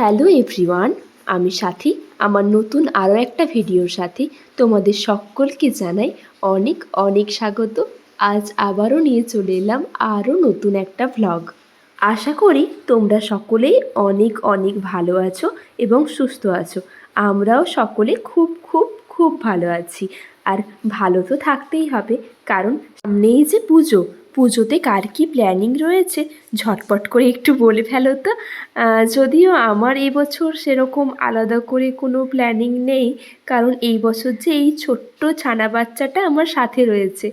Hello everyone, আমি সাথী। আমার নতুন আরও একটা ভিডিওর সাথে তোমাদের সকলকে জানাই অনেক অনেক স্বাগত। আজ আবারও নিয়ে চলে এলাম আরও নতুন একটা ভ্লগ। আশা করি তোমরা সকলেই অনেক অনেক ভালো আছো এবং সুস্থ আছো। আমরাও সকলে খুব খুব খুব ভালো আছি। আর ভালো তো থাকতেই হবে, কারণ সামনেই যে পুজো। পুজোতে কার কী প্ল্যানিং রয়েছে ঝটপট করে একটু বলে ফেলো তো। যদিও আমার এই বছর সেরকম আলাদা করে কোনো প্ল্যানিং নেই, কারণ এই বছর যে এই ছোট্ট ছানা বাচ্চাটা আমার সাথে রয়েছে,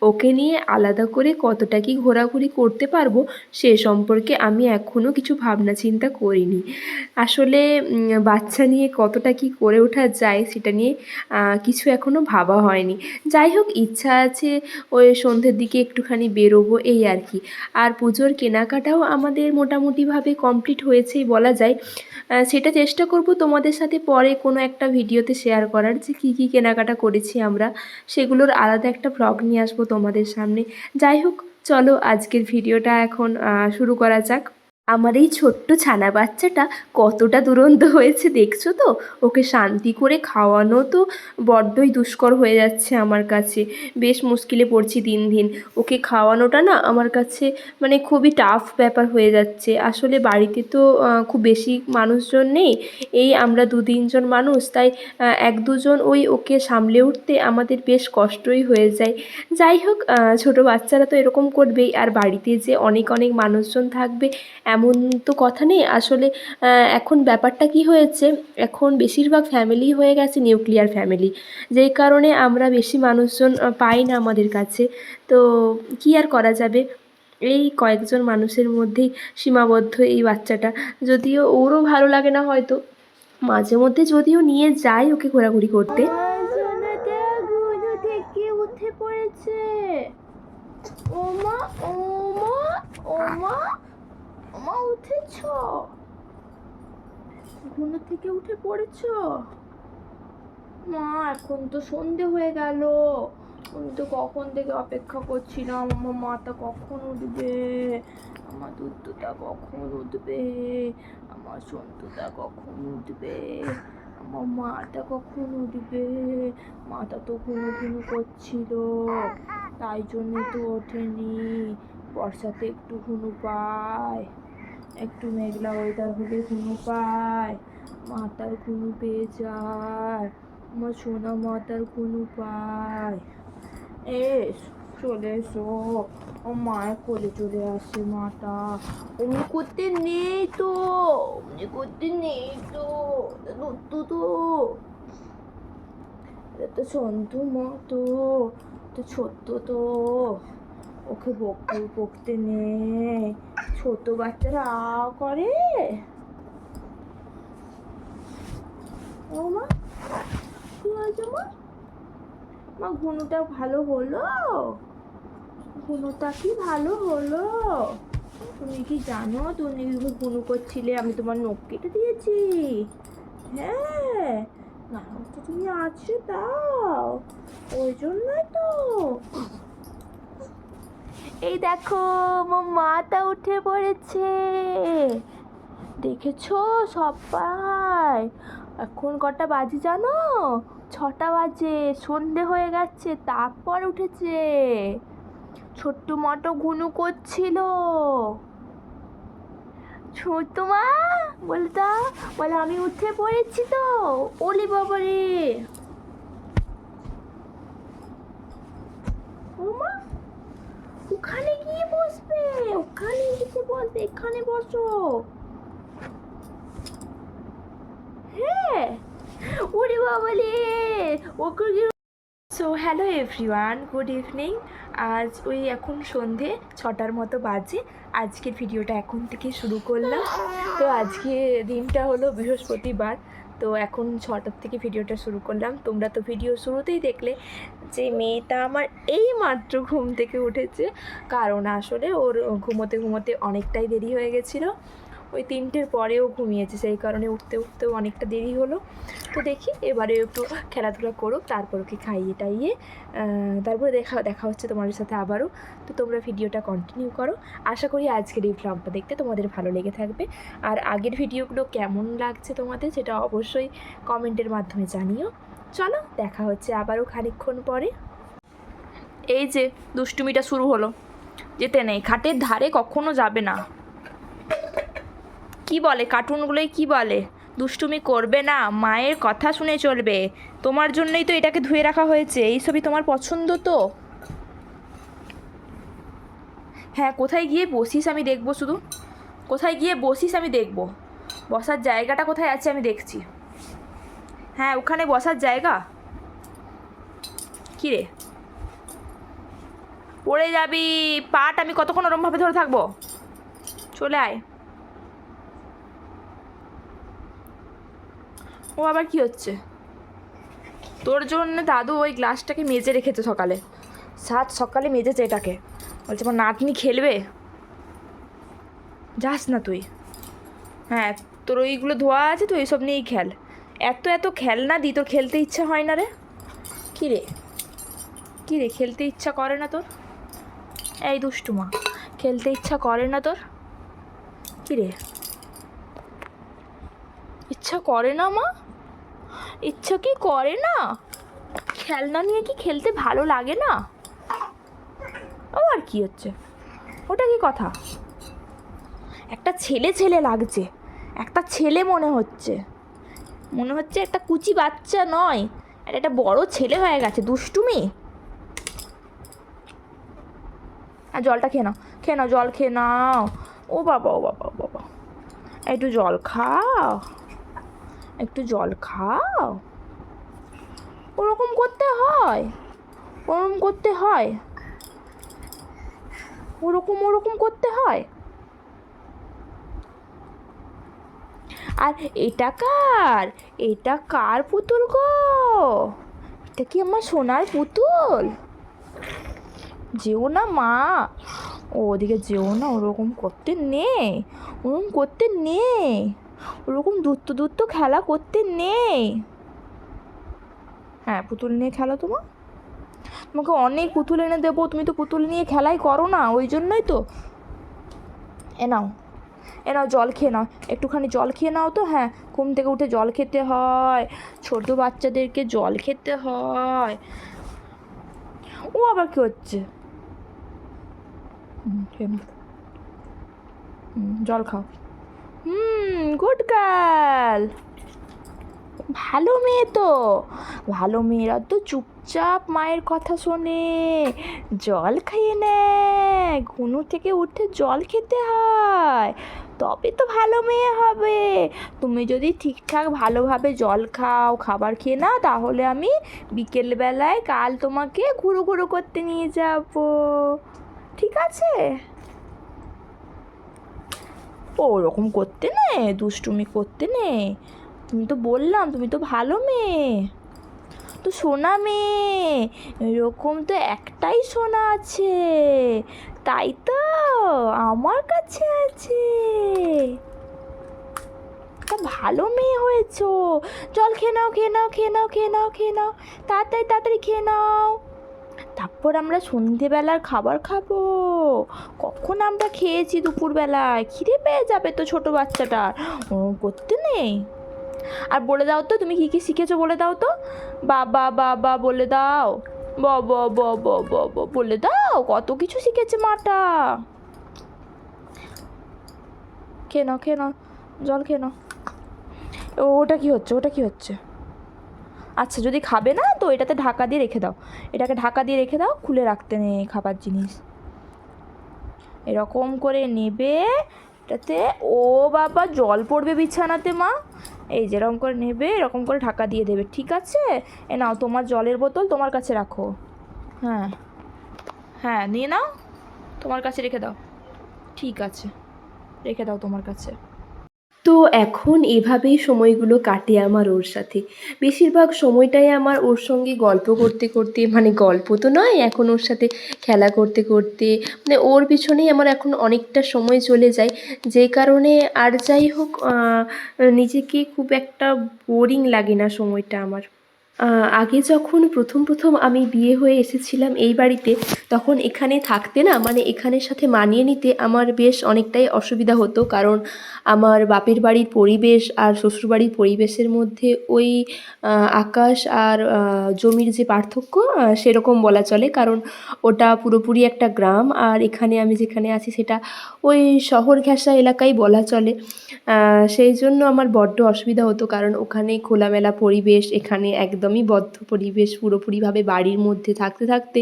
ওকে নিয়ে আলাদা করে কতটা কি ঘোরাঘুরি করতে পারবো সে সম্পর্কে আমি এখনও কিছু ভাবনা চিন্তা করিনি। আসলে বাচ্চা নিয়ে কতটা কি করে ওঠা যায় সেটা নিয়ে কিছু এখনও ভাবা হয়নি। যাই হোক, ইচ্ছা আছে ওই সন্ধ্যের দিকে একটুখানি বেরোবো, এই আর কি। আর পুজোর কেনাকাটাও আমাদের মোটামুটিভাবে কমপ্লিট হয়েছেই বলা যায়। সেটা চেষ্টা করব তোমাদের সাথে পরে কোনো একটা ভিডিওতে শেয়ার করার, যে কী কী কেনাকাটা করেছি আমরা, সেগুলোর আলাদা একটা ভ্লগ নিয়ে আসবো তোমাদের সামনে। যাই হোক, চলো আজকের ভিডিওটা এখন শুরু করা যাক। আমার এই ছোট্ট ছানা বাচ্চাটা কতটা দুরন্ত হয়েছে দেখছো তো। ওকে শান্তি করে খাওয়ানো তো বড্ডই দুষ্কর হয়ে যাচ্ছে আমার কাছে। বেশ মুশকিলে পড়ছি দিন দিন। ওকে খাওয়ানোটা না আমার কাছে মানে খুবই টাফ ব্যাপার হয়ে যাচ্ছে। আসলে বাড়িতে তো খুব বেশি মানুষজন নেই, এই আমরা 2-3 জন মানুষ, তাই 1-2 জন ওকে সামলে উঠতে আমাদের বেশ কষ্টই হয়ে যায়। যাই হোক, ছোটো বাচ্চারা তো এরকম করবেই, আর বাড়িতে যে অনেক অনেক মানুষজন থাকবে এমন তো কথা নেই। আসলে এখন ব্যাপারটা কি হয়েছে, এখন বেশিরভাগ ফ্যামিলি হয়ে গেছে নিউক্লিয়ার ফ্যামিলি, যেই কারণে আমরা বেশি মানুষজন পাই না আমাদের কাছে। তো কী আর করা যাবে, এই কয়েকজন মানুষের মধ্যেই সীমাবদ্ধ এই বাচ্চাটা। যদিও ওরও ভালো লাগে না হয়তো, মাঝে মধ্যে যদিও নিয়ে যাই ওকে ঘোরাঘুরি করতে। থেকে উঠে পড়েছে। ওমা ওমা ওমা ওমা, উঠেছ? ঘুম থেকে উঠে পড়েছ? মা, এখন তো সন্ধে হয়ে গেল। আমি তো কখন থেকে অপেক্ষা করছিলাম আমার মাটা কখন উঠবে, আমার দুধটা কখন উঠবে, আমার সন্তুটা কখন উঠবে, আমার মাটা কখন উঠবে। মাটা তো ঘুমো ঘুমো করছিল, তাই জন্যে তো ওঠেনি। বর্ষাতে একটু ঘুমো পায়, একটু মেঘলা ওয়েদার হলে ঘুমো পায়, মাথার ঘুমো পেয়ে যায়। আমার সোনা মাথার ঘুমো পায়। চলে এসো, ও মায়ের কোলে চলে আসে মাটা। অমনি করতে নেই তো, অমনি করতে নেই তো, দুধ তো এটা তো সন্তু মতো, তো ছোট্ট তো, ওকে বকতে নেই। ছোট বাচ্চারা করে। ও মা, কি হয়েছে মা? মা, ঘুনুটা ভালো হলো? ঘুনুটা কি ভালো হলো? তুমি কি জানো তুমি ঘুনু করছিলে, আমি তোমার নখ কেটে দিয়েছি? হ্যাঁ, না তো তুমি আছো তাও, ওই জন্যই তো। এই দেখো, আমার মাটা উঠে পড়েছে, দেখেছো সবাই? এখন কটা বাজে জানো? 6টা বাজে, সন্ধে হয়ে গেছে, তারপর উঠেছে। ছোট্ট মাটা ঘুনু করছিল। ছোট্ট মা, বলতা বলে আমি উঠে পড়েছি তো। ওলি বাবারে, ও মা, ওখানে গিয়ে বসবে, ওখানে গিয়ে বসবে, এখানে বসো। হ্যাঁ, ওরে বাবালে, okay. So hello everyone, good evening. আজ এখন সন্ধে 6টার মতো বাজে। আজকের ভিডিওটা এখন থেকে শুরু করলাম। তো আজকে দিনটা হলো বৃহস্পতিবার, তো এখন 6টার থেকে ভিডিওটা শুরু করলাম। তোমরা তো ভিডিও শুরুতেই দেখলে যে মেয়েটা আমার এই মাত্র ঘুম থেকে উঠেছে, কারণ আসলে ওর ঘুমোতে ঘুমোতে অনেকটাই দেরি হয়ে গেছিলো। ওই 3টের পরেও ঘুমিয়েছে, সেই কারণে উঠতে উঠতেও অনেকটা দেরি হলো। তো দেখি এবারে একটু খেলাধুলা করুক, তারপর ওকে খাইয়ে টাইয়ে তারপরে দেখা হচ্ছে তোমাদের সাথে আবারও। তো তোমরা ভিডিওটা কন্টিনিউ করো। আশা করি আজকের এই ভ্লগটা দেখতে তোমাদের ভালো লেগে থাকবে। আর আগের ভিডিওগুলো কেমন লাগছে তোমাদের সেটা অবশ্যই কমেন্টের মাধ্যমে জানিও। চলো দেখা হচ্ছে আবারও খানিকক্ষণ পরে। এই যে দুষ্টুমিটা শুরু হলো, যেতে নেই, খাটের ধারে কখনো যাবে না। কি বলে কার্টুনগুলোই কি বলে, দুষ্টুমি করবে না, মায়ের কথা শুনে চলবে। তোমার জন্যই তো এটাকে ধুয়ে রাখা হয়েছে, এইসবই তোমার পছন্দ তো। হ্যাঁ, কোথায় গিয়ে বসিস আমি দেখবো, শুধু কোথায় গিয়ে বসিস আমি দেখবো। বসার জায়গাটা কোথায় আছে আমি দেখছি। হ্যাঁ, ওখানে বসার জায়গা। কী রে, পড়ে যাবি, পাট আমি কতক্ষণ ওরমভাবে ধরে থাকবো, চলে আয়। ও আবার কি হচ্ছে, তোর জন্য দাদু ওই গ্লাসটাকে মেজে রেখেছে সকালে, সকালে মেজেছে এটাকে, বলছে আমার নাতনি খেলবে। যাস না তুই। হ্যাঁ, তোর ওইগুলো ধোয়া আছে, তুই এইসব নিয়েই খেল। এত এত খেলনা দি, তোর খেলতে ইচ্ছা হয় না রে? কী রে কী রে, খেলতে ইচ্ছা করে না তোর? এই দুষ্টু মা, খেলতে ইচ্ছা করে না তোর? কী রে, ইচ্ছা করে না মা? ইচ্ছা কি করে না? খেলনা নিয়ে কি খেলতে ভালো লাগে না? আবার কি হচ্ছে, ওটা কি কথা? একটা ছেলে ছেলে লাগছে, একটা ছেলে মনে হচ্ছে, একটা কুচি বাচ্চা নয়, আর একটা বড় ছেলে হয়ে গেছে। দুষ্টুমি। আর জলটা খেয়ে নাও, খেয়ে নাও, জল খেয়ে নাও। ও বাবা, ও বাবা, ও বাবা, একটু জল খাও, একটু জল খাও। ওরকম করতে হয়, ওরকম করতে হয়, ওরকম করতে হয়। আর এটা কার পুতুল গো? এটা কি আমার সোনার পুতুল? যেও না মা, ওদিকে যেও না, ওরকম করতে নেই, ওরকম করতে নেই, ওরকম দূরত্ব খেলা করতে নেই। হ্যাঁ, পুতুল নিয়ে খেলো তোমাকে অনেক পুতুল এনে দেবো, তুমি তো পুতুল নিয়ে খেলাই করো না, ওই জন্যই তো। এ নাও, জল খেয়ে নাও, একটুখানি জল খেয়ে নাও তো। হ্যাঁ, ঘুম থেকে উঠে জল খেতে হয়, ছোট বাচ্চাদেরকে জল খেতে হয়। ও আবার কি হচ্ছে? খেয়ে নাও, জল খাও। গুড গার্ল, ভালো মেয়ে তো। ভালো মেয়েরা তো চুপচাপ মায়ের কথা শোনে, জল খাইয়ে নেয়, ঘুম থেকে উঠে জল খেতে হয়, তবে তো ভালো মেয়ে হবে। তুমি যদি ঠিকঠাক ভালোভাবে জল খাও, খাবার খেয়ে নাও, তাহলে আমি বিকেলবেলায় কাল তোমাকে ঘুরু ঘুরু করতে নিয়ে যাব, ঠিক আছে? ওরকম করতে নেই, দুষ্টুমি করতে নেই। তুমি তো বললাম তুমি তো ভালো মেয়ে, তো সোনা মেয়ে, এরকম তো একটাই সোনা আছে, তাই তো আমার কাছে আছে। তা ভালো মেয়ে হয়েছো। জল খেয়ে নাও, খেয়ে নাও, খেয়ে নাও, খেয়ে নাও, খেয়ে নাও, তাড়াতাড়ি তাড়াতাড়ি খেয়ে নাও। তারপর আমরা সন্ধেবেলার খাবার খাবো। কখন আমরা খেয়েছি দুপুরবেলায়, খিদে পেয়ে যাবে তো ছোট বাচ্চাটার, করতে নেই। আর বলে দাও তো তুমি কী শিখেছো, বলে দাও তো। বাবা বাবা বলে দাও, বাবা বাবা বাবা বলে দাও, কত কিছু শিখেছে মাটা। খেয়ে নাও, খেয়ে নাও, জল খেয়ে নাও। ওটা কি হচ্ছে? আচ্ছা, যদি খাবে না তো এটাতে ঢাকা দিয়ে রেখে দাও, এটাকে ঢাকা দিয়ে রেখে দাও, খুলে রাখতে নেই খাবার জিনিস। এরকম করে নেবে, এটাতে ও বাবা জল পড়বে বিছানাতে মা। এই যেরকম করে নেবে, এরকম করে ঢাকা দিয়ে দেবে, ঠিক আছে? এ নাও, তোমার জলের বোতল তোমার কাছে রাখো। হ্যাঁ হ্যাঁ, নিয়ে নাও, তোমার কাছে রেখে দাও, ঠিক আছে, রেখে দাও তোমার কাছে। তো এখন এভাবেই সময়গুলো কাটে আমার ওর সাথে। বেশিরভাগ সময়টাই আমার ওর সঙ্গে গল্প করতে করতে, মানে গল্প তো নয়, এখন ওর সাথে খেলা করতে করতে, মানে ওর পিছনেই আমার এখন অনেকটা সময় চলে যায়। যে কারণে আর যাই হোক নিজেকে খুব একটা বোরিং লাগে না সময়টা আমার। আগে যখন প্রথম আমি বিয়ে হয়ে এসেছিলাম এই বাড়িতে, তখন এখানে থাকতে না, মানে এখানের সাথে মানিয়ে নিতে আমার বেশ অনেকটাই অসুবিধা হতো। কারণ আমার বাপের বাড়ির পরিবেশ আর শ্বশুরবাড়ির পরিবেশের মধ্যে ওই আকাশ আর জমির যে পার্থক্য, সেরকম বলা চলে। কারণ ওটা পুরোপুরি একটা গ্রাম, আর এখানে আমি যেখানে আছি সেটা ওই শহর ঘেঁষা এলাকাই বলা চলে। সেই জন্য আমার বড্ড অসুবিধা হতো, কারণ ওখানে খোলামেলা পরিবেশ, এখানে একদমই বদ্ধ পরিবেশ। পুরোপুরিভাবে বাড়ির মধ্যে থাকতে থাকতে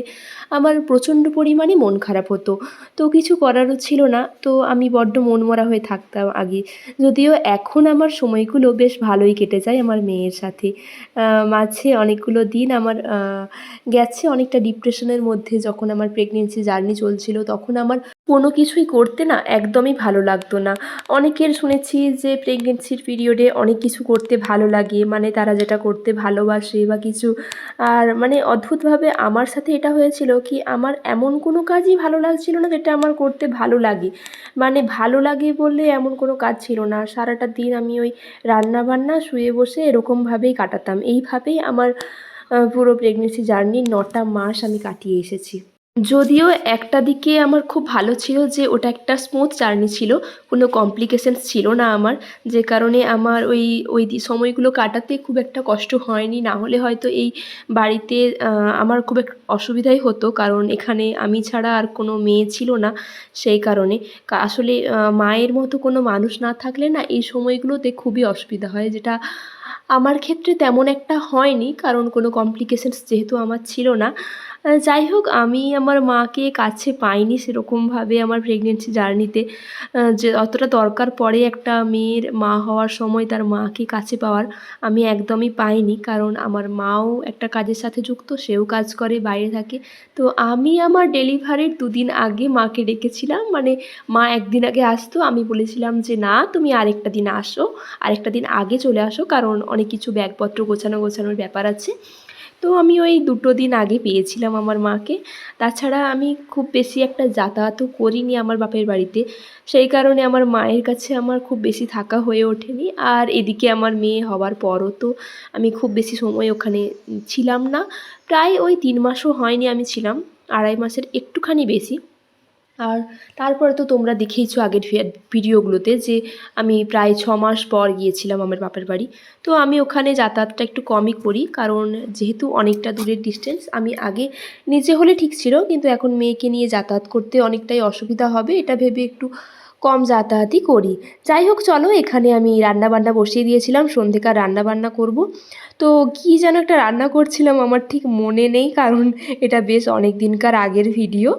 আমার প্রচণ্ড পরিমাণে মন খারাপ হতো। তো কিছু করারও ছিল না, তো আমি বড্ড মনমরা হয়ে থাকতাম আগে। যদিও এখন আমার সময়গুলো বেশ ভালোই কেটে যায় আমার মেয়ের সাথে। মাঝে অনেকগুলো দিন আমার গেছে অনেকটা ডিপ্রেশনের মধ্যে। যখন আমার প্রেগনেন্সি জার্নি চলছিল, তখন আমার কোনো কিছুই করতে না একদমই ভালো লাগতো না। অনেকের শুনেছি যে প্রেগনেন্সির পিরিয়ডে অনেক কিছু করতে ভালো লাগে, মানে তারা যেটা করতে ভালোবাসে বা কিছু। আর মানে অদ্ভুতভাবে আমার সাথে এটা হয়েছিল কি, আমার এমন কোনো কাজই ভালো লাগছিল না যেটা আমার করতে ভালো লাগে। মানে ভালো লাগে বলে এমন কোনো কাজ ছিল না। সারাটা দিন আমি ওই রান্নাবান্না, শুয়ে বসে এরকমভাবেই কাটাতাম। এইভাবেই আমার পুরো প্রেগনেন্সি জার্নির ৯টা মাস আমি কাটিয়ে এসেছি। যদিও একটা দিকে আমার খুব ভালো ছিল যে ওটা একটা স্মুথ জার্নি ছিল, কোনো কমপ্লিকেশনস ছিল না আমার। যে কারণে আমার ওই সময়গুলো কাটাতে খুব একটা কষ্ট হয়নি। না হলে হয়তো এই বাড়িতে আমার খুব অসুবিধাই হতো, কারণ এখানে আমি ছাড়া আর কোনো মেয়ে ছিল না। সেই কারণে আসলে মায়ের মতো কোনো মানুষ না থাকলে না এই সময়গুলোতে খুবই অসুবিধা হয়, যেটা আমার ক্ষেত্রে তেমন একটা হয়নি, কারণ কোনো কমপ্লিকেশনস যেহেতু আমার ছিল না। যাই হোক, আমি আমার মাকে কাছে পাইনি সেরকমভাবে আমার প্রেগনেন্সি জার্নিতে। যে অতটা দরকার পড়ে একটা মেয়ের মা হওয়ার সময় তার মাকে কাছে পাওয়ার, আমি একদমই পাইনি। কারণ আমার মাও একটা কাজের সাথে যুক্ত, সেও কাজ করে, বাইরে থাকে। তো আমি আমার ডেলিভারির ২ দিন আগে মাকে ডেকেছিলাম। মানে মা ১ দিন আগে আসতো, আমি বলেছিলাম যে, "না, তুমি আরেকটা দিন আসো, আরেকটা দিন আগে চলে আসো, কারণ অনেক কিছু ব্যাগপত্র গোছানোর ব্যাপার আছে।" তো আমি ওই ২টো দিন আগে পেয়েছিলাম আমার মাকে। তাছাড়া আমি খুব বেশি একটা যাতায়াতও করিনি আমার বাপের বাড়িতে। সেই কারণে আমার মায়ের কাছে আমার খুব বেশি থাকা হয়ে ওঠেনি। আর এদিকে আমার মেয়ে হওয়ার পরও তো আমি খুব বেশি সময় ওখানে ছিলাম না। প্রায় ওই ৩ মাসও হয়নি আমি ছিলাম, ২.৫ মাসের একটুখানি বেশি। আর তারপরে তো তোমরা দেখেইছো আগের ভিডিওগুলোতে যে আমি প্রায় ৬ মাস পর গিয়েছিলাম আমার বাপের বাড়ি। তো আমি ওখানে যাতায়াতটা একটু কমই করি, কারণ যেহেতু অনেকটা দূরের ডিস্টেন্স। আমি আগে নিজে হলে ঠিক ছিল, কিন্তু এখন মেয়েকে নিয়ে যাতায়াত করতে অনেকটাই অসুবিধা হবে, এটা ভেবে একটু কম যাতায়াতই করি। যাই হোক, চলো, এখানে আমি রান্নাবান্না বসিয়ে দিয়েছিলাম, সন্ধেকার রান্নাবান্না করব। তো কী যেন একটা রান্না করছিলাম, আমার ঠিক মনে নেই, কারণ এটা বেশ অনেক দিনকার আগের ভিডিও।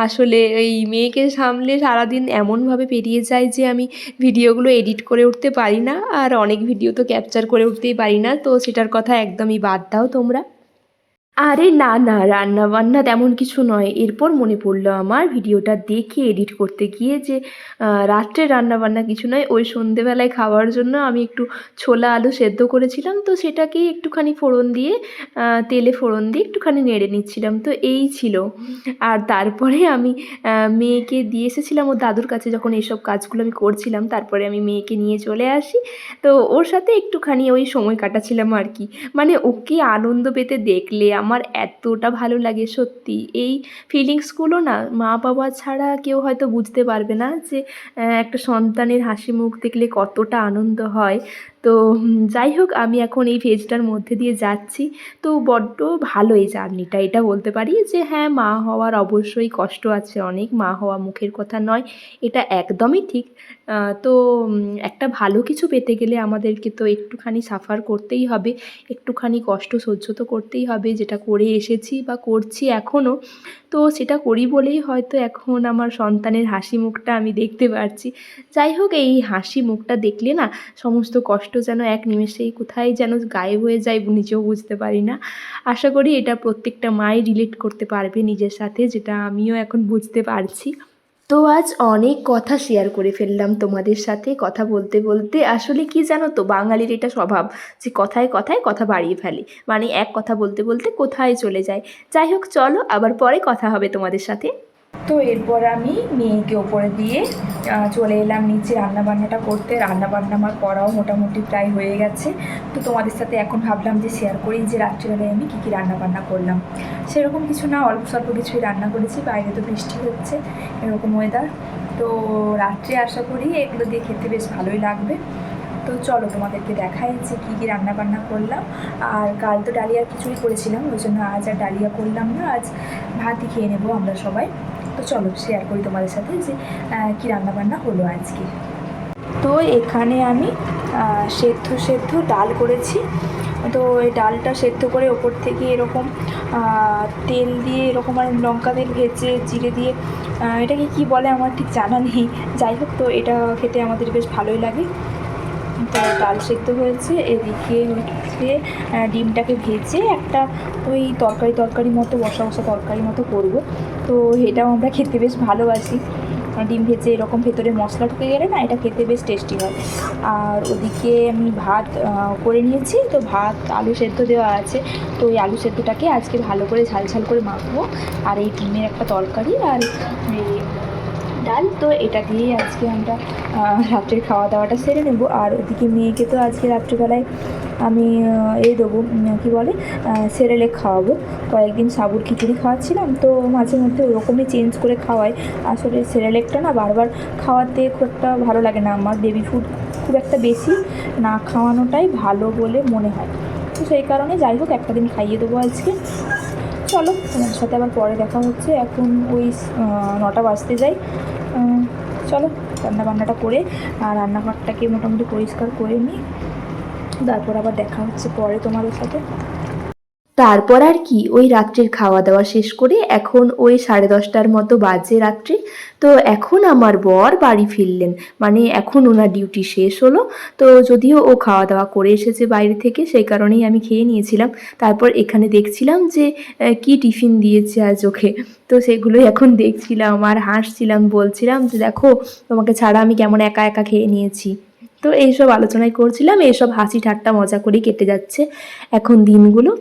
আসলে এই মেয়েকে সামলে সারাদিন এমনভাবে পেরিয়ে যায় যে আমি ভিডিওগুলো এডিট করে উঠতে পারি না, আর অনেক ভিডিও তো ক্যাপচার করে উঠতেই পারি না। তো সেটার কথা একদমই বাদ দাও তোমরা। আরে না, না, রান্নাবান্না তেমন কিছু নয়। এরপর মনে পড়লো আমার ভিডিওটা দেখে এডিট করতে গিয়ে যে রাত্রের রান্নাবান্না কিছু নয়। ওই সন্ধেবেলায় খাওয়ার জন্য আমি একটু ছোলা আলু সেদ্ধ করেছিলাম। তো সেটাকেই একটুখানি ফোড়ন দিয়ে, তেলে ফোড়ন দিয়ে একটুখানি নেড়ে নিচ্ছিলাম। তো এই ছিল। আর তারপরে আমি মেয়েকে দিয়ে এসেছিলাম ওর দাদুর কাছে, যখন এইসব কাজগুলো আমি করছিলাম। তারপরে আমি মেয়েকে নিয়ে চলে আসি। তো ওর সাথে একটুখানি ওই সময় কাটাচ্ছিলাম আর কি। মানে ওকে আনন্দ পেতে দেখলে আমার এতটা ভালো লাগে সত্যি। এই ফিলিংসগুলো না মা বাবা ছাড়া কেউ হয়তো বুঝতে পারবে না যে একটা সন্তানের হাসি মুখ দেখলে কতটা আনন্দ হয়। তো যাই হোক, আমি এখন এই ফেজটার মধ্যে দিয়ে যাচ্ছি। তো বড্ড ভালো এই জার্নিটা, এটা বলতে পারি যে হ্যাঁ, মা হওয়ার অবশ্যই কষ্ট আছে অনেক। মা হওয়া মুখের কথা নয়, এটা একদমই ঠিক। তো একটা ভালো কিছু পেতে গেলে আমাদেরকে তো একটুখানি সাফার করতেই হবে, একটুখানি কষ্ট সহ্য তো করতেই হবে, যেটা করে এসেছি বা করছি এখনও। তো সেটা করি বলেই হয়তো এখন আমার সন্তানের হাসি মুখটা আমি দেখতে পারছি। যাই হোক, এই হাসি মুখটা দেখলে না সমস্ত কষ্ট যেন এক নিমেষেই কোথায় যেন গায়েব হয়ে যায়, নিজেও বুঝতে পারি না। আশা করি এটা প্রত্যেকটা মাই রিলেট করতে পারবে নিজের সাথে, যেটা আমিও এখন বুঝতে পারছি। তো আজ অনেক কথা শেয়ার করে ফেললাম তোমাদের সাথে। কথা বলতে বলতে আসলে কি জানো তো, বাঙালির এটা স্বভাব যে কথায় কথায় কথা বাড়িয়ে ফেলে, মানে এক কথা বলতে বলতে কোথায় চলে যায়। যাই হোক, চলো আবার পরে কথা হবে তোমাদের সাথে। তো এরপর আমি মেয়েকে ওপরে দিয়ে চলে এলাম নিচে রান্নাবান্নাটা করতে। রান্নাবান্না আমার করাও মোটামুটি প্রায় হয়ে গেছে। তো তোমাদের সাথে এখন ভাবলাম যে শেয়ার করি যে রাত্রিবেলায় আমি কী কী রান্নাবান্না করলাম। সেরকম কিছু না, অল্প স্বল্প কিছুই রান্না করেছি। বাইরে তো বৃষ্টি হচ্ছে, এরকম ওয়েদার। তো রাত্রে আশা করি এগুলো দিয়ে খেতে বেশ ভালোই লাগবে। তো চলো তোমাদেরকে দেখাই যে কী কী রান্নাবান্না করলাম। আর কাল তো ডালিয়ার খিচুড়ি করেছিলাম, ওই জন্য আজ আর ডালিয়া করলাম না, আজ ভাতই খেয়ে নেবো আমরা সবাই। তো চলো শেয়ার করি তোমাদের সাথে যে কী রান্নাবান্না হলো আজকে। তো এখানে আমি সেদ্ধ ডাল করেছি। তো এই ডালটা সেদ্ধ করে ওপর থেকে এরকম তেল দিয়ে এরকম আর লঙ্কা তেল ভেজে জিরে দিয়ে, এটাকে কি বলে আমার ঠিক জানা নেই। যাই হোক, তো এটা খেতে আমাদের বেশ ভালোই লাগে। তো ডাল সেদ্ধ হয়েছে, এদিকে হচ্ছে ডিমটাকে ভেজে একটা ওই তরকারি মতো বসা তরকারি মতো করবো। তো এটাও আমরা খেতে বেশ ভালোবাসি। ডিম ভেজে এরকম ভেতরে মশলা ঢুকে গেলে না, এটা খেতে বেশ টেস্টি হয়। আর ওদিকে আমি ভাত করে নিয়েছি। তো ভাত আলু সেদ্ধ দেওয়া আছে। তো ওই আলু সেদ্ধটাকে আজকে ভালো করে ঝাল করে মাখবো। আর এই ডিমের একটা তরকারি আর এই ডাল, তো এটা দিয়েই আজকে আমরা রাত্রের খাওয়া দাওয়াটা সেরে নেব। আর ওদিকে মেয়েকে তো আজকে রাত্রিবেলায় আমি দেবো, কী বলে, সেরেলেক খাওয়াবো। কয়েকদিন সাবুর খিচুড়ি খাওয়াচ্ছিলাম, তো মাঝে মধ্যে ওরকমই চেঞ্জ করে খাওয়াই। আসলে সেরেলেকটা না বারবার খাওয়াতে খুব একটা ভালো লাগে না আমার। বেবি ফুড খুব একটা বেশি না খাওয়ানোটাই ভালো বলে মনে হয়। তো সেই কারণে যাই হোক, একটা দিন খাইয়ে দেবো আজকে। চলো তোমার সাথে আবার পরে দেখা হচ্ছে। এখন ওই 9টা বাজতে যাই। চলো রান্নাবান্নাটা করে আর রান্নাঘরটাকে মোটামুটি পরিষ্কার করে নিই, তারপর আবার দেখা হচ্ছে পরে তোমাদের সাথে। তারপর আর কি, ওই রাত্রির খাওয়া দাওয়া শেষ করে এখন ওই 10:30টার মতো বাজে রাত্রি। তো এখন আমার বর বাড়ি ফিরলেন, মানে এখন ওনার ডিউটি শেষ হলো। তো যদিও ও খাওয়া দাওয়া করে এসেছে বাইরে থেকে, সেই কারণেই আমি খেয়ে নিয়েছিলাম। তারপর এখানে দেখছিলাম যে কি টিফিন দিয়েছে আজ ওকে। তো সেগুলোই এখন দেখছিলাম আর হাসছিলাম, বলছিলাম যে দেখো তোমাকে ছাড়া আমি কেমন একা একা খেয়ে নিয়েছি। তো এইসব আলোচনাই করছিলাম, এইসব হাসি ঠাট্টা মজা করেই কেটে যাচ্ছে এখন দিনগুলো।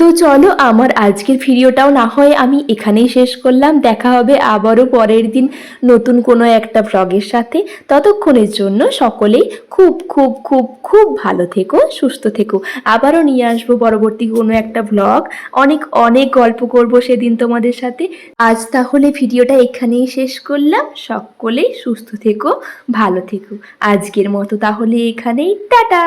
তো চলো, আমার আজকের ভিডিওটাও না হয় আমি এখানেই শেষ করলাম। দেখা হবে আবারও পরের দিন নতুন কোনো একটা ভ্লগের সাথে। ততক্ষণের জন্য সকলেই খুব খুব খুব খুব ভালো থেকো, সুস্থ থেকো। আবারও নিয়ে আসবো পরবর্তী কোনো একটা ভ্লগ। অনেক অনেক গল্প করব সেদিন তোমাদের সাথে। আজ তাহলে ভিডিওটা এখানেই শেষ করলাম। সকলেই সুস্থ থেকো, ভালো থেকো। আজকের মতো তাহলে এখানেই টাটা।